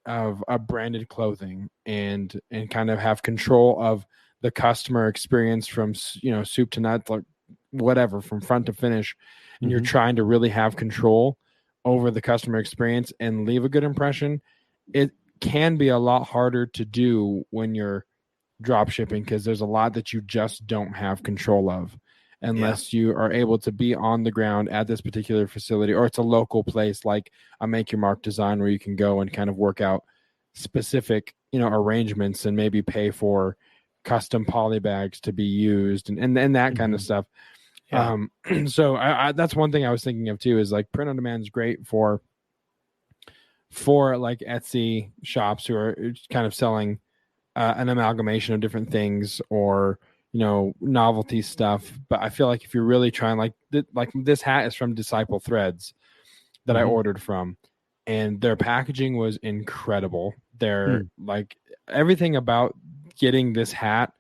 of a branded clothing and kind of have control of the customer experience from, soup to nuts, like whatever, from front to finish, and you're trying to really have control over the customer experience and leave a good impression, can be a lot harder to do when you're drop shipping, because there's a lot that you just don't have control of unless you are able to be on the ground at this particular facility, or it's a local place like a Make Your Mark design where you can go and kind of work out specific, arrangements and maybe pay for custom poly bags to be used and that kind of stuff. Yeah. So I that's one thing I was thinking of too, is like print on demand is great for like Etsy shops who are kind of selling an amalgamation of different things, or novelty stuff. But I feel like if you're really trying, like this hat is from Disciple Threads that I ordered from, and their packaging was incredible. They're like, everything about getting this hat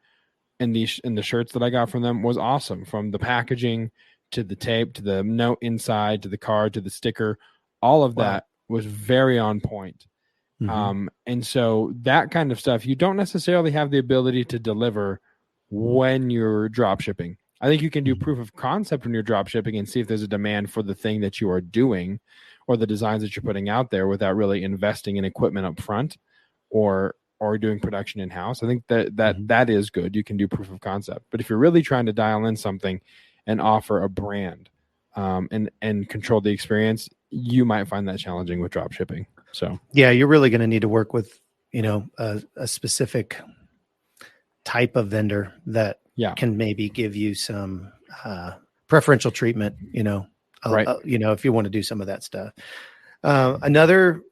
and the shirts that I got from them was awesome, from the packaging to the tape to the note inside to the card to the sticker. All of that was very on point. And so that kind of stuff you don't necessarily have the ability to deliver when you're drop shipping. I think you can do proof of concept when you're drop shipping and see if there's a demand for the thing that you are doing or the designs that you're putting out there without really investing in equipment up front or doing production in-house. I think that is good. You can do proof of concept. But if you're really trying to dial in something and offer a brand and control the experience, you might find that challenging with drop shipping. So yeah, you're really going to need to work with, a specific type of vendor that can maybe give you some preferential treatment, if you want to do some of that stuff. Another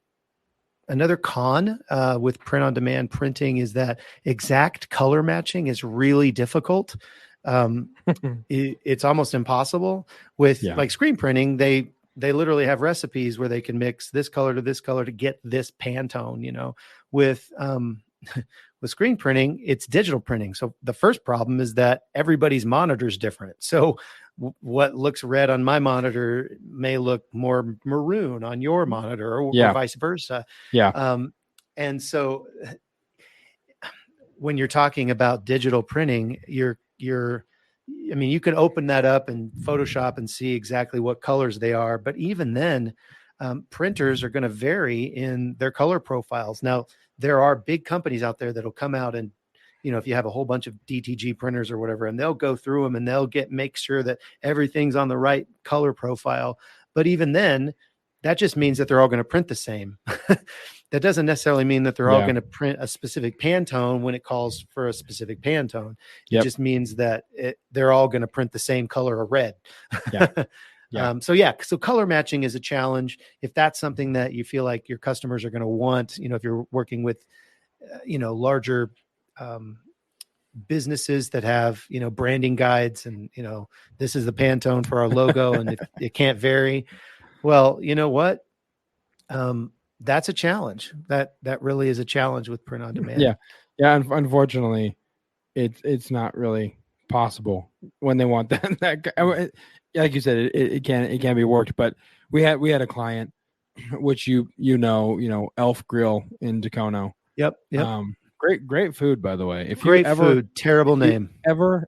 con with print on demand printing is that exact color matching is really difficult. It's almost impossible with like screen printing. They literally have recipes where they can mix this color to this color to get this Pantone, with screen printing, it's digital printing. So the first problem is that everybody's monitor is different. So what looks red on my monitor may look more maroon on your monitor or vice versa. Yeah. And so when you're talking about digital printing, you can open that up in Photoshop and see exactly what colors they are. But even then, printers are going to vary in their color profiles. Now, there are big companies out there that'll come out and, if you have a whole bunch of DTG printers or whatever, and they'll go through them and they'll make sure that everything's on the right color profile. But even then, that just means that they're all going to print the same. That doesn't necessarily mean that they're all going to print a specific Pantone when it calls for a specific Pantone. It just means that they're all going to print the same color of red. So color matching is a challenge. If that's something that you feel like your customers are going to want, if you're working with, larger businesses that have, branding guides and, this is the Pantone for our logo and it can't vary. Well, you know what? That's a challenge. That really is a challenge with print on demand. Yeah. Unfortunately, it's not really possible when they want that. Like you said, it can be worked. But we had a client, which Elf Grill in Dacono. Yep. Great food, by the way. Food, terrible name. Terrible.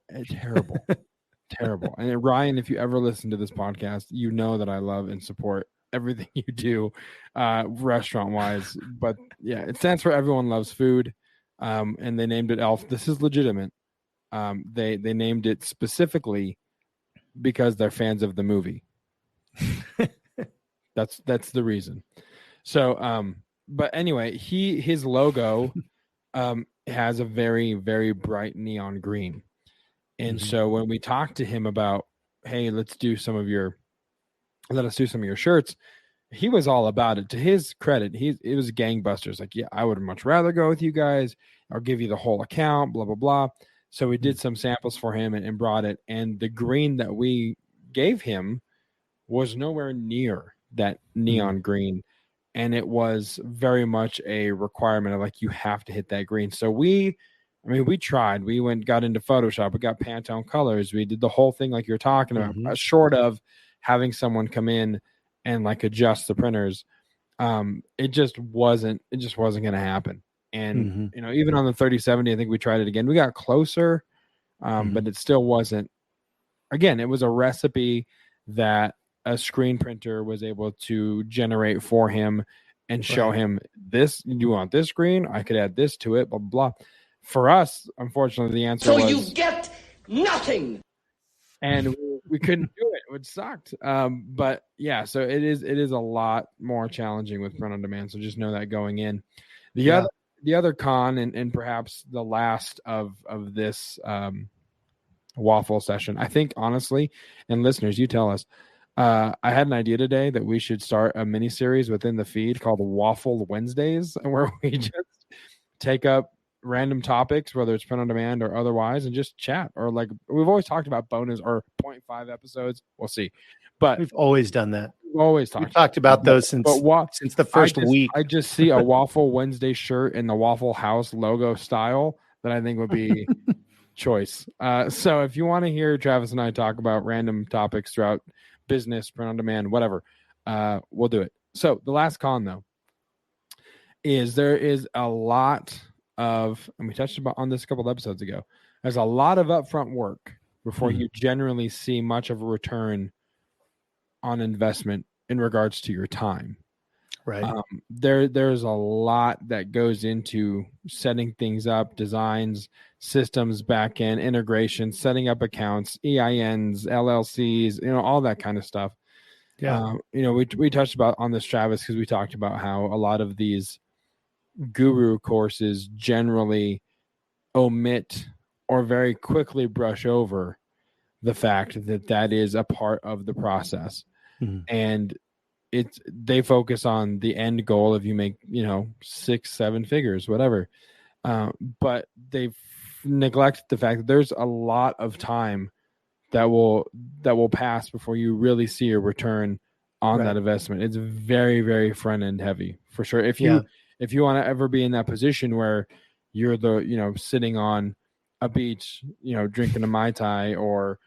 And Ryan, if you ever listen to this podcast, you know that I love and support everything you do restaurant wise. But yeah, it stands for Everyone Loves Food. And they named it Elf. This is legitimate. They named it specifically because they're fans of the movie. That's the reason. So but anyway, his logo has a very, very bright neon green. And so when we talked to him about, hey, let us do some of your shirts, he was all about it. To his credit, it was gangbusters. Like, yeah, I would much rather go with you guys. I'll give you the whole account, blah, blah, blah. So we did some samples for him and brought it. And the green that we gave him was nowhere near that neon green. And it was very much a requirement of like, you have to hit that green. So we tried. We got into Photoshop. We got Pantone colors. We did the whole thing like you're talking about, short of having someone come in and like adjust the printers. It just wasn't going to happen. And, even on the 3070, I think we tried it again. We got closer, but it still wasn't. Again, it was a recipe that a screen printer was able to generate for him. and show him this. You want this green? I could add this to it, blah, blah, blah. For us, unfortunately, the answer was... So you get nothing. And we couldn't do it, which sucked. But yeah, so it is a lot more challenging with print on demand. So just know that going in. The other con, and perhaps the last of this waffle session, I think, honestly, and listeners, you tell us. I had an idea today that we should start a mini series within the feed called Waffle Wednesdays, where we just take up random topics, whether it's print on demand or otherwise, and just chat. Or like we've always talked about bonus or 0.5 episodes. We'll see. But we've always done that. We've always talked about those since the first week. I just see a Waffle Wednesday shirt in the Waffle House logo style that I think would be choice. So if you want to hear Travis and I talk about random topics throughout business, print on demand, whatever, we'll do it. So the last con, though, is there is a lot of, and we touched on this a couple of episodes ago, there's a lot of upfront work before you generally see much of a return on investment in regards to your time. Right. There's a lot that goes into setting things up, designs, systems, backend integration, setting up accounts, EINs, LLCs, all that kind of stuff. Yeah. We touched about on this, Travis, because we talked about how a lot of these guru courses generally omit or very quickly brush over the fact that is a part of the process. And they focus on the end goal of you make 6-7 figures, whatever, but they've neglected the fact that there's a lot of time that will pass before you really see a return on that investment. It's very, very front end heavy for sure. If you want to ever be in that position where you're the sitting on a beach, drinking a Mai Tai, or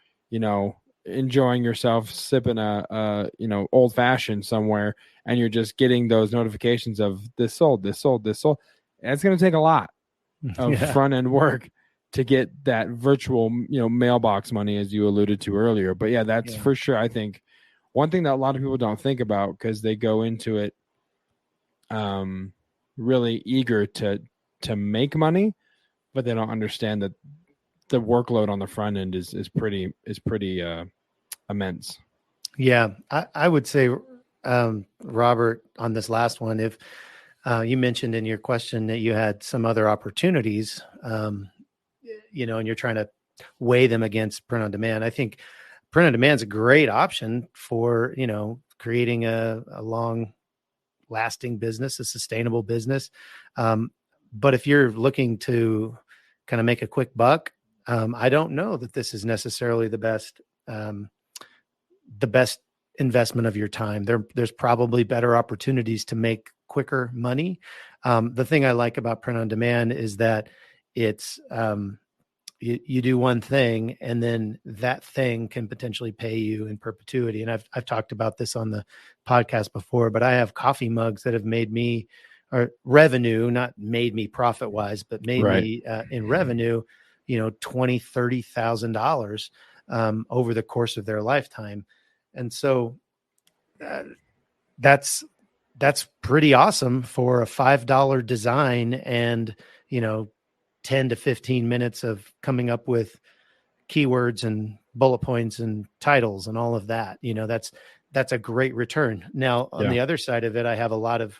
enjoying yourself sipping a old fashioned somewhere, and you're just getting those notifications of this sold, it's going to take a lot of front end work to get that virtual mailbox money, as you alluded to earlier. But that's for sure, I think, one thing that a lot of people don't think about, because they go into it really eager to make money, but they don't understand that the workload on the front end is pretty immense. Yeah, I would say, Robert, on this last one, if you mentioned in your question that you had some other opportunities, and you're trying to weigh them against print on demand. I think print on demand is a great option for creating a long lasting business, a sustainable business. But if you're looking to kind of make a quick buck, I don't know that this is necessarily the best investment of your time. There's probably better opportunities to make quicker money. The thing I like about print on demand is that it's you do one thing, and then that thing can potentially pay you in perpetuity. And I've talked about this on the podcast before, but I have coffee mugs that have made me, or revenue, not made me profit wise, but made me in revenue, $20,000-$30,000 over the course of their lifetime. And so that's pretty awesome for a $5 design and 10 to 15 minutes of coming up with keywords and bullet points and titles and all of that. That's a great return. Now, on the other side of it, I have a lot of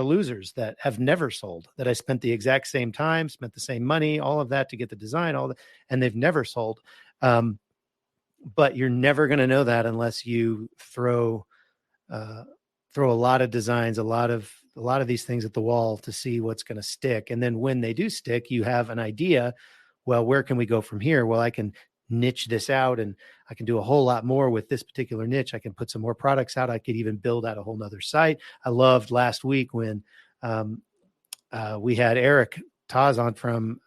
losers that have never sold, that I spent the exact same time, spent the same money, all of that to get the design, and they've never sold. But you're never going to know that unless you throw a lot of designs, a lot of these things at the wall to see what's going to stick. And then when they do stick, you have an idea. Well, where can we go from here? Well, I can niche this out, and I can do a whole lot more with this particular niche. I can put some more products out. I could even build out a whole nother site. I loved last week when we had Eric Taz on from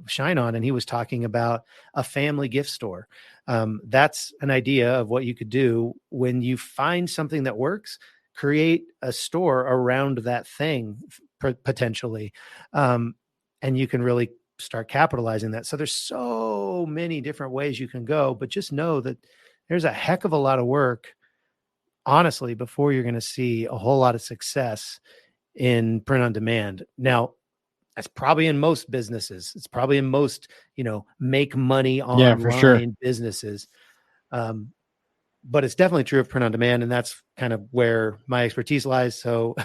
Shine On, and he was talking about a family gift store. That's an idea of what you could do when you find something that works. Create a store around that thing potentially. And you can really start capitalizing that. So there's so many different ways you can go, but just know that there's a heck of a lot of work honestly before you're going to see a whole lot of success in print on demand. Now, that's probably in most businesses. It's probably in most, make money online for sure. businesses. But it's definitely true of print on demand. And that's kind of where my expertise lies. So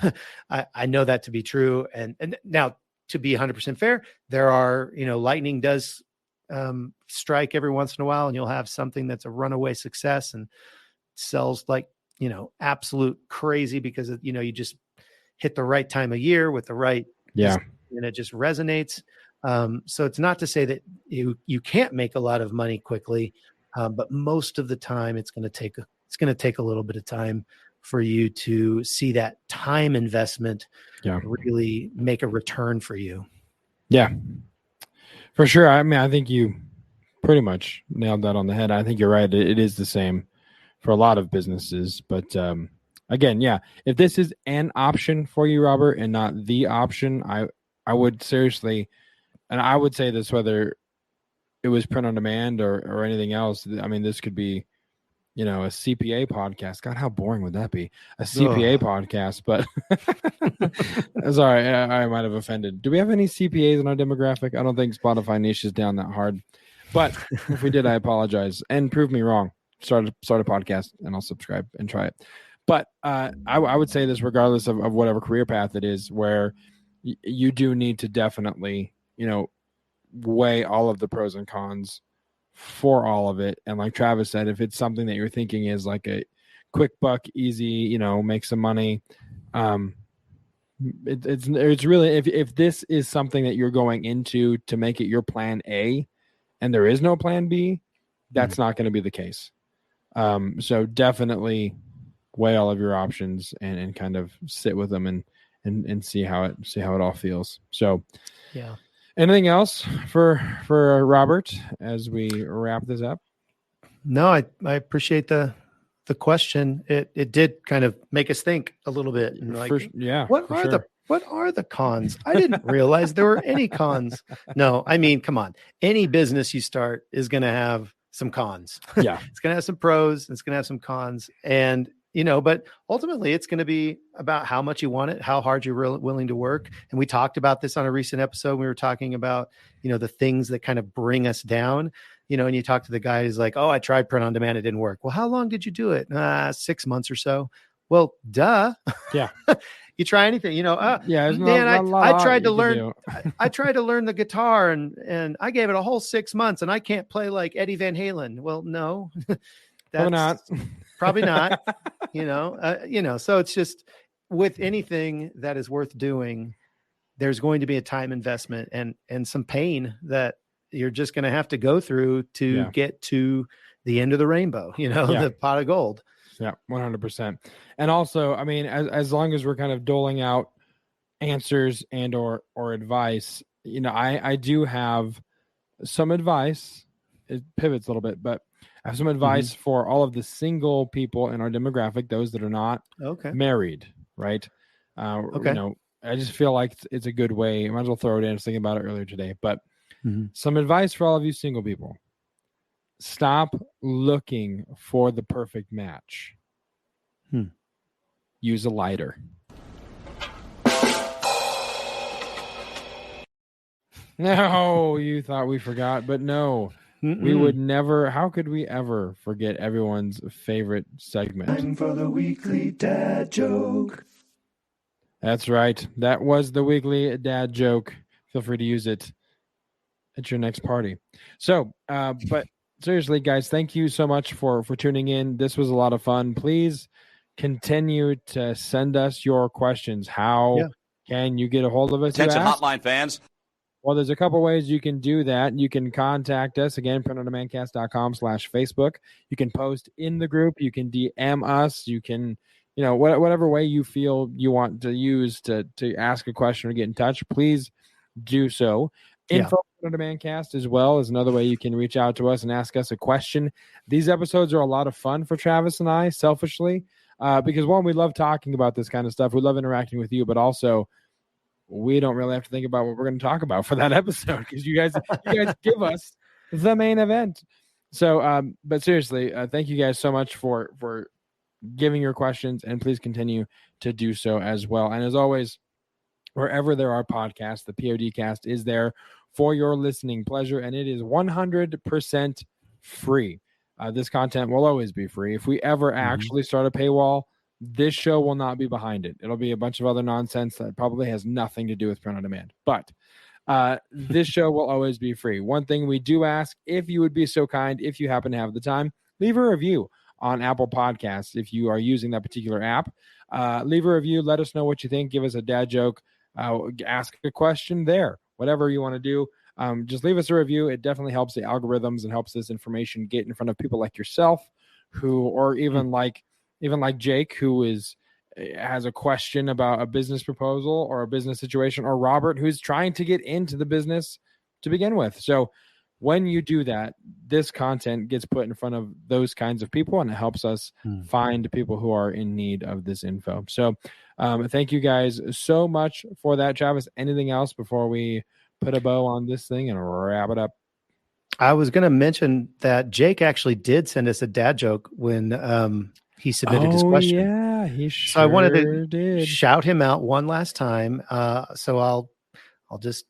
I know that to be true. And now, to be 100% fair, there are, lightning does strike every once in a while, and you'll have something that's a runaway success and sells like, absolute crazy because, you just hit the right time of year with the right, and it just resonates. So it's not to say that you can't make a lot of money quickly, but most of the time it's going to take a little bit of time for you to see that time investment really make a return for you. Yeah, for sure. I mean, I think you pretty much nailed that on the head. I think you're right. It is the same for a lot of businesses, but again, if this is an option for you, Robert, and not the option, I would seriously, and I would say this whether it was print on demand or anything else. I mean, this could be, a CPA podcast. God, how boring would that be? A CPA podcast, but sorry, I might have offended. Do we have any CPAs in our demographic? I don't think Spotify niche is down that hard, but if we did, I apologize and prove me wrong. Start a podcast and I'll subscribe and try it. But I would say this regardless of whatever career path it is, where you do need to definitely, weigh all of the pros and cons for all of it. And like Travis said, if it's something that you're thinking is like a quick buck, easy, make some money, it's really, if this is something that you're going into to make it your plan A and there is no plan B, that's not going to be the case. So definitely weigh all of your options and kind of sit with them and see how it all feels. So yeah. Anything else for Robert as we wrap this up? No, I appreciate the question. It did kind of make us think a little bit. And like, what are the cons? I didn't realize there were any cons. No, I mean, come on. Any business you start is going to have some cons. Yeah. It's going to have some pros. It's going to have some cons. And, but ultimately it's going to be about how much you want it, how hard you're willing to work. And we talked about this on a recent episode. We were talking about, the things that kind of bring us down, and you talk to the guy who's like, oh, I tried print on demand. It didn't work. Well, how long did you do it? 6 months or so. Well, duh. Yeah. You try anything, I tried to learn, I tried to learn the guitar and I gave it a whole 6 months and I can't play like Eddie Van Halen. Well, no, that's probably not, so it's just with anything that is worth doing, there's going to be a time investment and some pain that you're just going to have to go through to get to the end of the rainbow, the pot of gold. Yeah, 100%. And also, I mean, as long as we're kind of doling out answers and or advice, I do have some advice. It pivots a little bit, but I have some advice for all of the single people in our demographic, those that are not married, right? I just feel like it's a good way. I might as well throw it in. I was thinking about it earlier today, but some advice for all of you single people. Stop looking for the perfect match. Use a lighter. No, you thought we forgot, but no. We would never. How could we ever forget everyone's favorite segment? Time for the weekly dad joke. That's right. That was the weekly dad joke. Feel free to use it at your next party. So, but seriously, guys, thank you so much for tuning in. This was a lot of fun. Please continue to send us your questions. How can you get a hold of us? Attention hotline fans. Well, there's a couple ways you can do that. You can contact us, again, printondemancast.com/Facebook. You can post in the group. You can DM us. You can, whatever way you feel you want to use to ask a question or get in touch, please do so. Info on Demandcast as well is another way you can reach out to us and ask us a question. These episodes are a lot of fun for Travis and I, selfishly, because one, we love talking about this kind of stuff. We love interacting with you, but also we don't really have to think about what we're going to talk about for that episode because you guys give us the main event. So, but seriously, thank you guys so much for giving your questions, and please continue to do so as well. And as always, wherever there are podcasts, the PODcast is there for your listening pleasure, and it is 100% free. This content will always be free. If we ever actually start a paywall, this show will not be behind it. It'll be a bunch of other nonsense that probably has nothing to do with print on demand. But this show will always be free. One thing we do ask, if you would be so kind, if you happen to have the time, leave a review on Apple Podcasts. If you are using that particular app, leave a review. Let us know what you think. Give us a dad joke. Ask a question there. Whatever you want to do, just leave us a review. It definitely helps the algorithms and helps this information get in front of people like yourself, or even like Jake, who has a question about a business proposal or a business situation, or Robert, who's trying to get into the business to begin with. So when you do that, this content gets put in front of those kinds of people, and it helps us find people who are in need of this info. So thank you guys so much for that. Travis, anything else before we put a bow on this thing and wrap it up? I was going to mention that Jake actually did send us a dad joke when he submitted his question. Yeah, he sure so I wanted to did. Shout him out one last time. So I'll just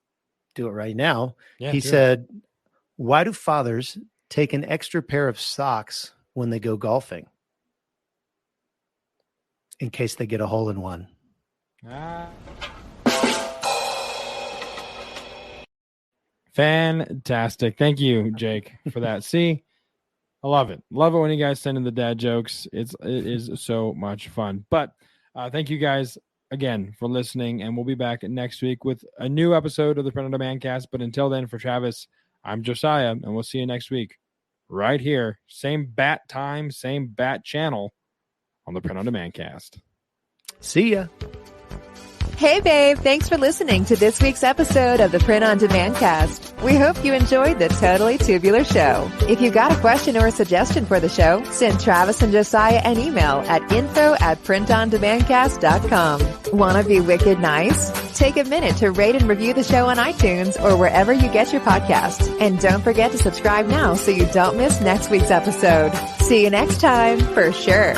do it right now. Yeah, he said, "Why do fathers take an extra pair of socks when they go golfing? In case they get a hole in one." Fantastic. Thank you, Jake, for that. See, I love it. Love it when you guys send in the dad jokes. It is so much fun. But thank you guys again for listening, and we'll be back next week with a new episode of the Print on Demand Cast. But until then, for Travis, I'm Josiah, and we'll see you next week right here. Same bat time, same bat channel on the Print on Demand Cast. See ya. Hey, babe. Thanks for listening to this week's episode of the Print on Demand Cast. We hope you enjoyed the Totally Tubular Show. If you got a question or a suggestion for the show, send Travis and Josiah an email at info@printondemandcast.com. Want to be wicked nice? Take a minute to rate and review the show on iTunes or wherever you get your podcasts. And don't forget to subscribe now so you don't miss next week's episode. See you next time, for sure.